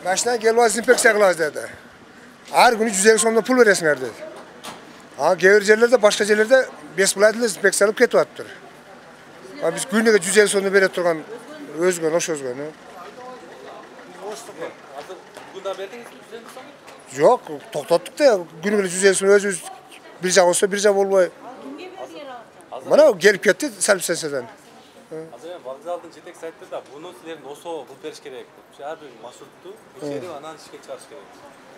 Başına gelip dezenfeksiya kılacağız dedi. Her günü 150 so'mdan pul veresinglar dedi. Ha, gelir yerlerde, başka yerlerde 5 pul adil dezenfeksiya alıp ketyaptır. Ha, biz günüge 150 so'mdan berip turgan özgön, oş özgön. Bunda verdiniz mi? Yok, to'xtatdik da günüge 150 so'm özümüz bir jak olsa bir jak bolbay. Mana gelip ketdi salbistatsiyadan. Azır vokzalдын жетек сайтында буну силердин осо кылып бериш керек. Ар бир маршрутту текшерип анан ишке чыгарыш керек.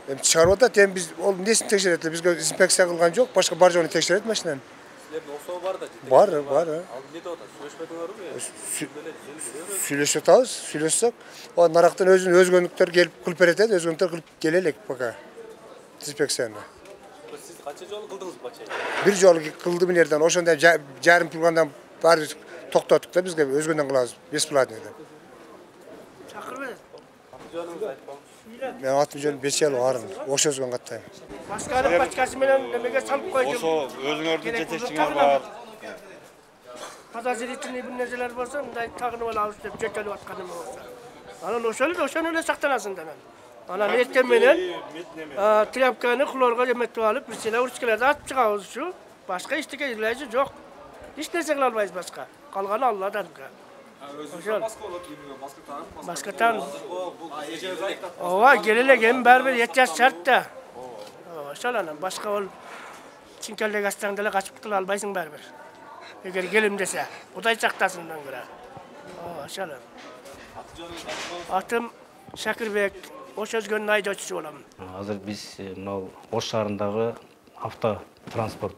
Эми чыгарып атат, эми биз ол несин текшерет? Бизге инспекция кылган жок, башка бар жогун текшерет машинаны. Силердин осо бар да жетек. Бар. Ал эмне деп атат? Сүйлөшпөдүңөрбү? Сүйлөшүп атабыз, сүйлөшсөк, о нарактан өзгөнүктөр келип кылып берет, өзгөнүктөр кылып келелек пока. Инспекцияны. Siz kaça jol kıldınız Baçay? Bir жолу кылды мынерден, ошондо жарым пулгандан баары токтоттук да бизге өзгөндөн кылабыз, бесплатный деп. Чакырбайсыз. Жолуңузду айтпаңыз. Мен атым жөнү Бечел арын, ош өзгөн каттайм. Башканын пачкасы менен немеге салып койдум. Ошо өзүңөрдүн жетекчиңер бар. Подозрительный бир нерселер болсо, мындай тагынып алабыз деп жөтөлүп атканым болсо. Анан ошону эле сактанасың да. Анан эртең менен тряпканы хлорго эметип алып, бирселе уручкаларды атып чыгабыз ушу. Башка эчтеке илажы жок. Эч нерсе кыла албайбыз башка. Калганы Алладан. Өзүңүз маска болот, маска таанып, Маска таанып. бул эжеңиз айтат. Ооба, келелек эми баары бир 7 жаш шарт да. Ошол анан башка ол чинкелдеги астаңда эле качып кыла албайсың баары бир. Эгер келим десе, Кудай сактасын мындан көрө. Ошол. Атым Шакирбек, Ош өзгөнүн айдоочусу болом. Азыр биз мына Ош шаарындагы автотранспорт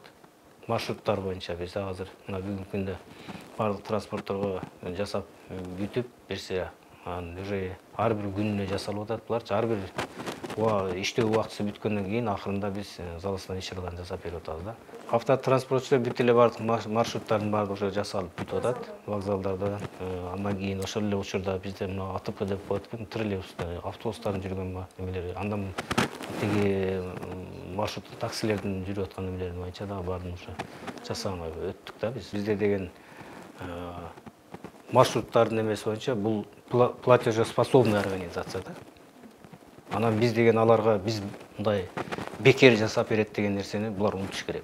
маршруттар боюнча биз азыр мына бүгүнкү күндө барлык транспортторго жасап бүтүп берсе, анан уже ар бир күнүнө жасалып атат буларчы. Ар бир иштөө убактысы бүткөндөн кийин акырында биз залыстан иш-чараларын жасап берип атабыз да. Автотранспортчулар бүт эле бардык маршруттардын баардыгы уже жасалып бүтүп атат. Вокзалдарда, андан кийин ошол эле учурда бизде мына АТП деп коет экен, троллейбустар, автобустардын жүргөн эмелери, андан тиги маршрут таксилердин жүрүп аткан эмелери боюнча дагы баарын уже жасаганга өттүк да биз. Бизде деген маршруттардын эмеси боюнча бул платежеспособный организация да. Анан биз деген аларга биз мындай бекер жасап берет деген нерсени булар унутуш керек.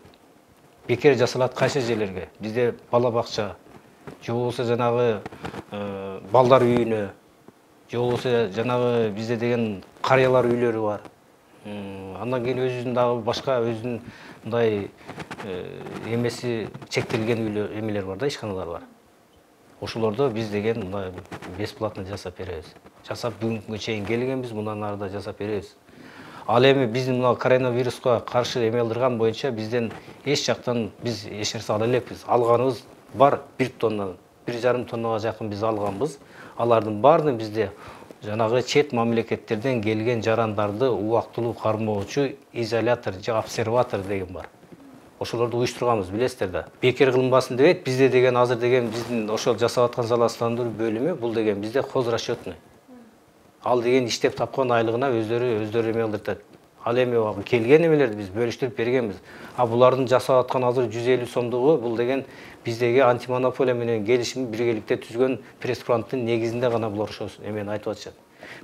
Бекер жасалат кайсы жерлерге? Бизде бала бакча, же болбосо жанагы балдар үйүнө, же болбосо жанагы бизде деген карыялар үйлөрү бар. Андан кийин өзүнүн дагы башка өзүнүн мындай эмеси чектелген үйлөр, эмелер бар да, ишканалар бар. Ошолордо биз деген мындай бесплатно жасап беребиз. Жасап бүгүнкүгө чейин келгенбиз, мындан ары да жасап беребиз. Ал эми биздин мына коронавируска каршы эме кылдырган боюнча бизден эч жактан биз эч нерсе ала элекпиз. Алганыбыз бар 1 тонна, 1,5 тоннага жакын биз алганбыз. Алардын баарын бизде жанагы чет мамлекеттерден келген жарандарды убактылуу кармоочу изолятор же обсерватор деген бар. Ошолорду уюштурганбыз, билесиздер да. Бекер кылынбасын деп, бизде деген азыр деген биздин ошол жасап аткан залалсыздандыруу бөлүмү, бул деген бизде хозрасчетный. Ал деген иштеп тапкан айлыгына өздөрү эме кылдыртат. Ал эми келген эмелерди биз бөлүштүрүп бергенбиз. А булардын жасап аткан азыр 150 сомдугу бул деген биздеги антимонополия менен келишим биргеликте түзгөн пресс-фронттун негизинде гана булар ошо эмени айтып атышат.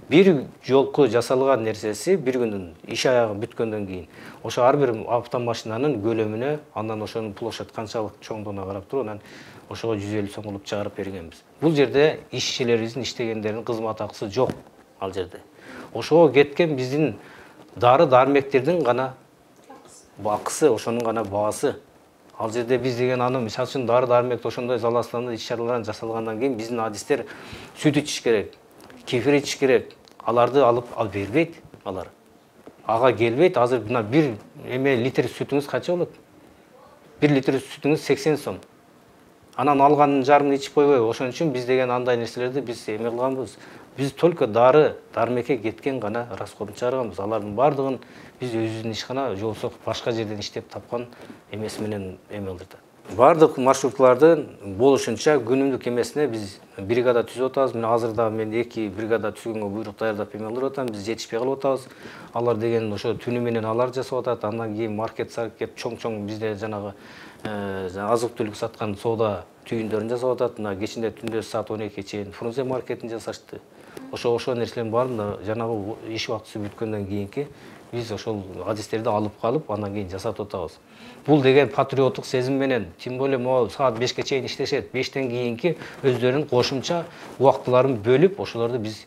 Bir жолку жасалган нерсеси бир күндүн иш аягы бүткөндөн кийин ошо ар бир автомашинанын көлөмүнө, андан ошонун площадь канчалык чоңдугуна карап туруп, анан ошого 150 сом кылып чыгарып бергенбиз. Бул жерде ишчилерибиздин иштегендеринин кызмат акысы жок ал жерде. Ошого кеткен биздин дары-дармектердин гана акысы, ошонун гана баасы. Ал жерде биз деген аны мисалы үчүн дары-дармекти ошондой залалсыздандыруу иш-чараларын жасалгандан кийин биздин адистер сүт ичиш керек, кефир ичиш керек. Аларды алып бербейт алар. Ага келбейт. Азыр мына бир эме литр сүтүңүз канча болот? 1 литр сүтүңүз 80 сом. Анан алганын жарымын ичип койбойбу? Ошон үчүн биз деген андай нерселерди биз эме кылганбыз. Биз только дары-дармекке кеткен гана расходун чыгарганбыз. Алардын бардыгын биз өзүбүздүн ишкана, же болбосо башка жерден иштеп тапкан эмеси менен эме кылдырдык. Бардык маршрутлардын болушунча күнүмдүк эмесине биз бригада түзүп атабыз. Мен азырда мен 2 бригада түзгөнгө буйрук даярдап эме кылып атам. Биз жетишпей калып атабыз. Алар деген ошо түнү менен алар жасап атат. Андан кийин маркет кеп чоң-чоң бизде жанагы азык-түлүк саткан соода түйүндөрүн жасап атат. Мына кечинде түндө саат 12 чейин Фрунзе маркетин жасашты. ошо нерселердин баарын да жанагы иш убактысы бүткөндөн кийинки биз ошол адистерди алып калып андан кийин жасатып атабыз. Бул деген патриоттук сезим менен, тем более могу саат 5ке чейин иштешет. 5тен кийинки өздөрүнүн кошумча убактыларын бөлүп, ошолорду биз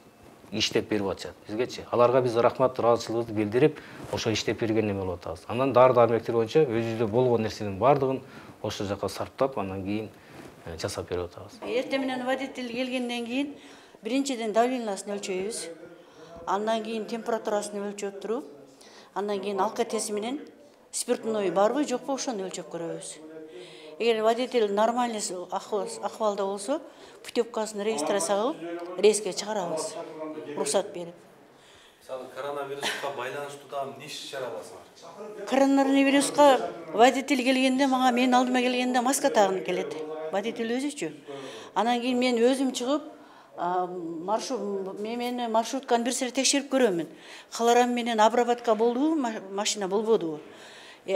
иштеп берип атышат бизгечи. Аларга биз рахмат, ыраазычылыгыбызды билдирип, ошо иштеп берген неме болуп атабыз. Андан дары-дармектер боюнча өзүбүздө болгон нерсенин баардыгын ошол жака сарптап, андан кийин жасап берип атабыз. Эртең менен водитель келгенден кийин биринчиден давлениесин өлчөйбүз. Андан кийин температурасын өлчөп туруп, андан кийин алкотест менен спиртной барбы жокпу ошону өлчөп көрөбүз. Эгер водитель нормальный акыбалда болсо, путевкасын регистрация кылып, рейске чыгарабыз. Уруксат берип. Мисалы коронавируска байланыштуу да эмне иш-чара аласыңар? Коронавируска водитель келгенде, мага менин алдыма келгенде маска тагынып келет. Водитель өзүчү. Анан кийин мен өзүм чыгып, мени маршрутканы бир сер текшерип көрөмүн. Каларам менен обработка болдубу, машина болбодубу?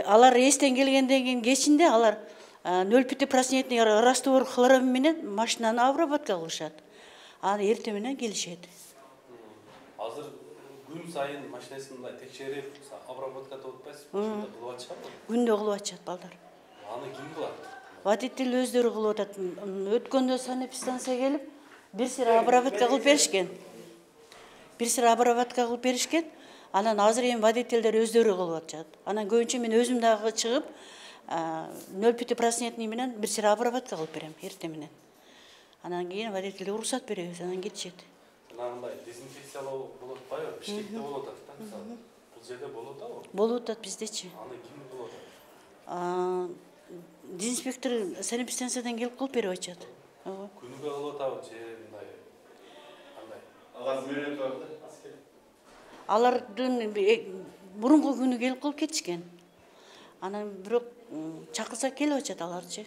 Алар рейстен келгенден кийин кечинде алар 0,5% раствор хлорам менен машинаны обработка кылышат. Аны эртең менен келишет. Азыр күн сайын машинасын мындай текшерип, обработка кылып атпайсызбы? Ушунда кылып атышат. Күндө кылып атышат балдар. Аны ким кылат? Водитель өздөрү кылып атат. Өткөндө санэпистанция келип, бир сыра обработка кылып беришкен. Анан азыр эми водительдер өздөрү кылып атышат. Анан көбүнчө мен өзүм дагы чыгып 0,5% менен бир сыра обработка кылып берем эртең менен. Анан кийин водительге уруксат беребиз, анан кетишет. Мындай дезинфекциялоо болуп атпайбы? Биштекте болуп атат да, мисалы. Бул жерде болуп атабы? Болуп атат биздечи. Аны ким кылып атат? Дезинфектор санэпистанциядан келип кылып берип атышат. Күнүгө кылып атабы же мындай? Кандай? Алар менен турду. Алардын мурунку күнү келип кылып кетишкен. Анан бирок чакырса келип атышат аларчы.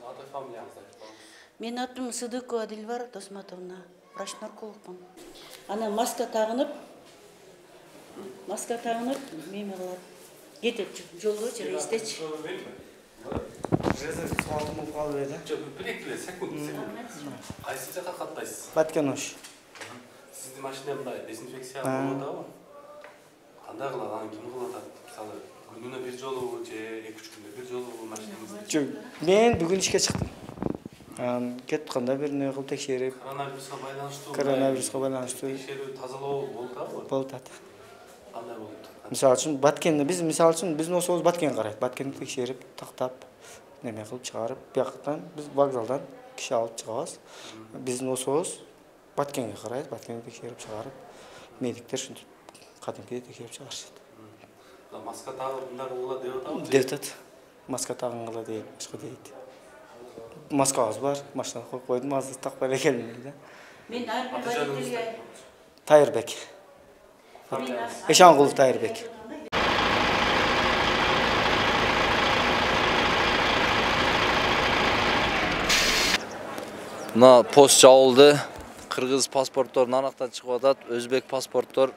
Аты фамилияңызды айтып коюңуз. Менин атым Сыдыкова Дилбар Досматовна, врач-наркологмун. Анан маска тагынып, меме кылат. Кетет жолдочу рейстечи. Бир секунд. Кайсы жака каттайсыз? Баткенош. Сиздин машина мындай дезинфекция болуп атабы? Кандай кылат, аны ким кылып атат? Мисалы, күнүнө бир жолу же 2-3 күндө бир жолу машинаңызды? Жок, мен бүгүн ишке чыктым. Кетип кандай бир нерсе кылып текшерип, Коронавируска байланыштуу текшерүү, тазалоо болуп атабы? болуп атат. Кандай болуп атат? Мисалы үчүн Баткенди биздин особуз Баткен карайт. Баткенди текшерип, тактап, неме кылып чыгарып, бияктан биз вокзалдан киши алып чыгабыз. Биздин особуз Баткенге карайт, Баткенди текшерип чыгарып, медиктер ушинтип кадимкидей текшерип чыгарышат. Маска тагып мындай кылгыла деп атабы? Деп атат. Маска тагынгыла дейт, башка дейт. Маскабыз бар, машинага коюп койдум, азыр такпай эле келдим да. Мен ар бир водительге Тайырбек. Эшангулов Тайырбек. Мына пост жабылды. Кыргыз паспорттор нарактан чыгып атат. Өзбек паспорттор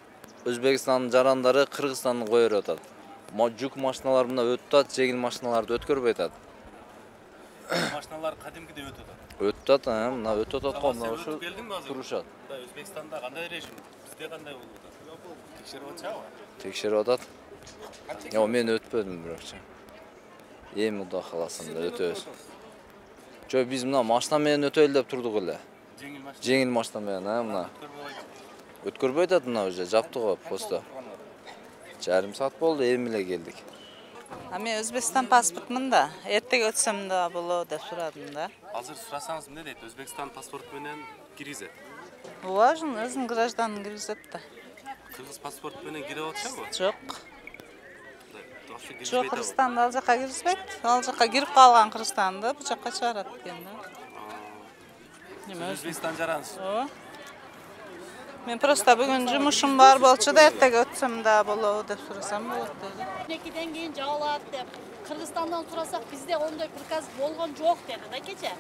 Өзбекстандын жарандары Кыргызстанды кое берип атат. Жүк машиналар мына өтүп атат, жеңил машиналарды өткөрбөй атат. Машиналар кадимкидей өтүп атат. Өтүп атат, мына өтүп атат го, мына ушу турушат. Өзбекстанда кандай режим? Бизде кандай болуп атат? Текшерип атышабы? Текшерип атат. Жок, мен өтпөдүм бирокчу. Эми Кудай кааласында өтөбүз. Жок, биз мына машина менен өтөлү деп турдук эле. Жеңил машина менен, мына. Өткөрбөй атат, мына уже жапты го постто. Жарым саат болду, эми эле келдик. Мен Өзбекстан паспортмун да, эртеге өтсөм да болот деп сурадым да. Азыр сурасаңыз эмне дейт? Өзбекстан паспорт менен киргизет. Важно, өзүнүн гражданын киргизет да. Кыргыз паспорт менен кире атышабы? Жок. Жок, Кыргызстанды ал жака киргизбейт. Ал жака кирип калган Кыргызстанды бу жака чыгарат экен да. Өзбекстан жарансыз. Мен просто бүгүн жумушум бар болчу да, эртеге өтсөм да болот деп сурасам болот деди. 12-ден кийин жабылат деп Кыргызстандан сурасак бизде ондой приказ болгон жок деди да кече.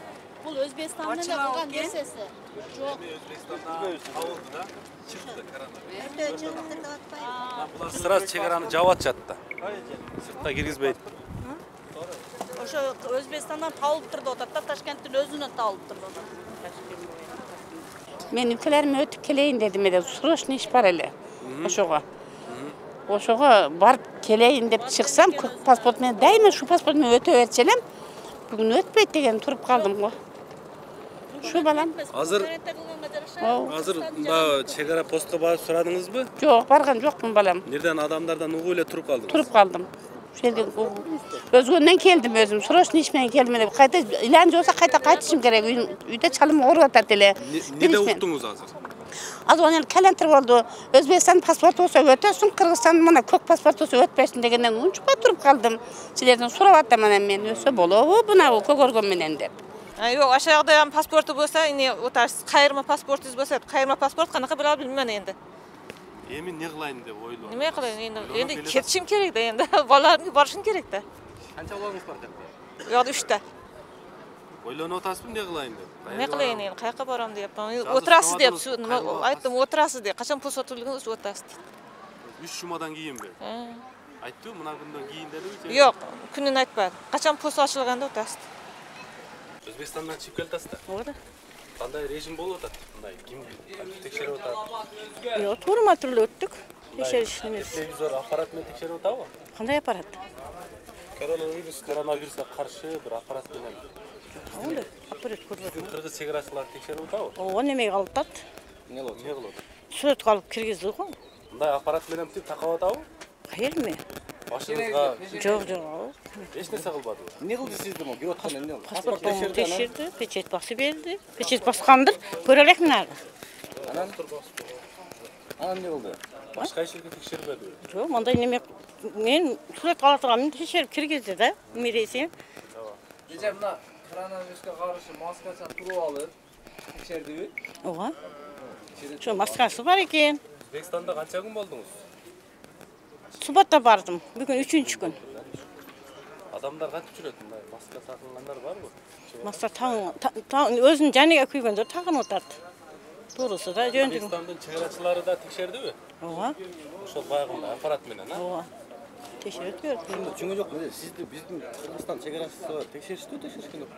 Бул Өзбекстандын эле кылган нерсеси. Жок. Өзбекстанда табылды да, чыкты коронавирус. Сразу чегараны жабып атышат да. Сыртка киргизбейт. Ошо Өзбекстандан табылып турду атат да, Ташкенттин өзүнөн табылып турду. Men ülkelerime ötüp keleyin dedim ede. Sırışın iş var ele. Oşoğa. Oşoğa barıp keleyin dep çıksam pasport men dayma şu pasport men öte ötselem. Bugün ötpeyt degen turup kaldım go. Şu balam. Hazır da çegara postga barıp soradыңызбы? Yok, bargan jokmун balam. Nereden adamlardan uğu ile turup kaldınız? Turup kaldım. Şöyle özgönden geldim özüm. Sırışın işmen gelmedi. Kayta ilancı olsa kaytışım gerek. Uyda çalım oruvatat ele. Nede uqtunuz hazır? Az onun kalentar oldu. Özbekistan pasportu olsa ötesin, Kırgızstan mana kök pasport olsa ötpesin degenden unçupa turup kaldım. Silerden soravattam men öse bolo buna kogorgon menen dep. Yok, aşağıda ham pasportu bolsa, ine otarsiz qayırma pasportunuz bolsa, qayırma pasport qanaqa bilal bilmen endi. Emin ne kılayın dep oylu. Nima qilayin endi ketishim kerak da endi. Bolalarga borishim kerak da. Qancha balаңыз бар dep? Yo'q, 3 ta. Oylanıp otasызбы ne kılayın dep? Nima qilayin endi, qayerga boram deyapman. O'tirasiz deb, nima aytdim, o'tirasiz deb. Qachon pul sotilgansiz o'tasiz. 3 jumadan keyin be. Aytdı mına günden keyin dedi mi? Yo'q, kunini aytmadi. Qachon pul ochilganda o'tasiz. O'zbekistondan chiqib keltasizlar. To'g'ri. Qanday rejim bo'lib o'tadi? Bunday kim tekshirib o'tadi? Yo'q, to'g'ri turli o'tdik. Tekshirishimiz. Televizor apparat bilan tekshirib o'tadimi? Qanday apparat? Koronavirusga qarshi bir apparat bilan. Unda apparat ko'rdim. Qirg'iz chegarasilar tekshirib o'tadimi? O nimaga oltadi? Ne qiladi? Surat qolib kirgizdi-ku. Bunday apparat bilan tip taqab o'tadimi? Qayermi? Boshingizga Yo'q. hech narsa qilmadi. Ne qildi siz nima? Kirayotganda ne qildi? Pasport tekshirdi, pechet bosi berdi. Pechet bosqandir, ko'ralakmi nari? Anam ne qildi? Boshqa ishga tekshirmadi. Yo'q, manda nima men surat qoladiganimni tekshirib kirgizdi-da, meresi. Necha buna koronavirusga qarshi maskadan turib olib tekshirdi. Oha. Shu maskasi bor ekan. O'zbekistonda qancha kun bo'ldingiz? Subatda bordim. Bugun 3-kun. Adamlar qancha yuradi bunday maska taqilganlar bormi? Maska o'zini joniga kuyganda taqin o'tadi. To'g'risi da jo'ndim. O'zbekistondan chegarachilari da tekshirdi-mi? Oha. O'sha bayag'ida apparat bilan, ha? Oha. Tekshirib ko'rdim. Tushungan yo'q. Sizni bizning Qirg'iziston chegarasi tekshirishgan yo'q.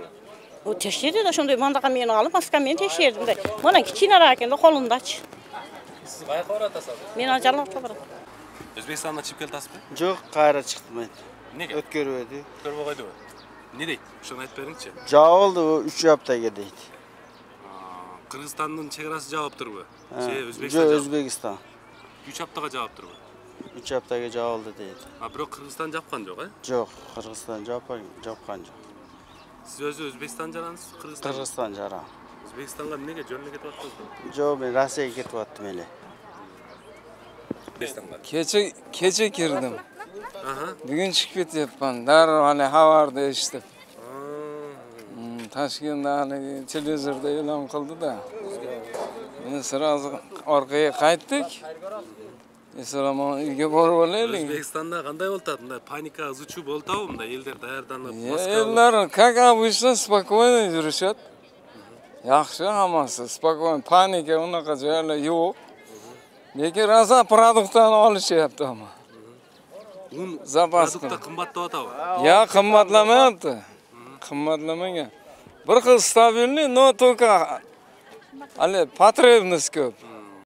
O tekshirdi da shunday mandaqa meni olib, maska meni tekshirdi. Mana kichkinaroq ekan, qo'limdachi. Siz qayerga boratasiz? Men ajallikqa boraman. O'zbekistondan chiqib keltasizmi? Yo'q, qayerga chiqdim men. Nega? O'tkirib edi. Ko'rib qo'ydi. Ne deydi? Shuni aytib beringchi. Javob oldi, u 3 haftaga deydi. Qirg'izistonning chegarasi javob turibdi. O'zbekiston. Yo'q, O'zbekiston. 3 haftaga javob turibdi. 3 haftaga javob oldi deydi. Biroq Qirg'iziston jopgan yo'q, ha? Yo'q, Qirg'iziston jopgan yo'q. Siz o'zi O'zbekiston jaransiz, Qirg'iziston? Qirg'iziston jaran. O'zbekistonga nega jo'nga ketyapsiz? Yo'q, men Rossiyaga ketyaptim ele. Kecha kirdim. Bugun chiqib ketyapman. Darrov hali xabarda eshitib. Toshkentda hali televizorda e'lon qildi-da. Biz sразу orqaga qaytdik. Salomon uyga borib olaylik. O'zbekistonda qanday bo'ladi? Bunday panika zuchu bo'ltadi, bunday ellar tayyorlanib, maska. Ellar как обычно спокойно yurishadi. Yaxshi hammasi, spokойно, panika unaqa joylar yo'q. Lekin rosa produktlarni olishyapti hamma. Zapas qimmatlayotadi. Ya qimmatlamayapti. Qimmatlamagan. Bir xil stabilniy, но только потребность ko'p.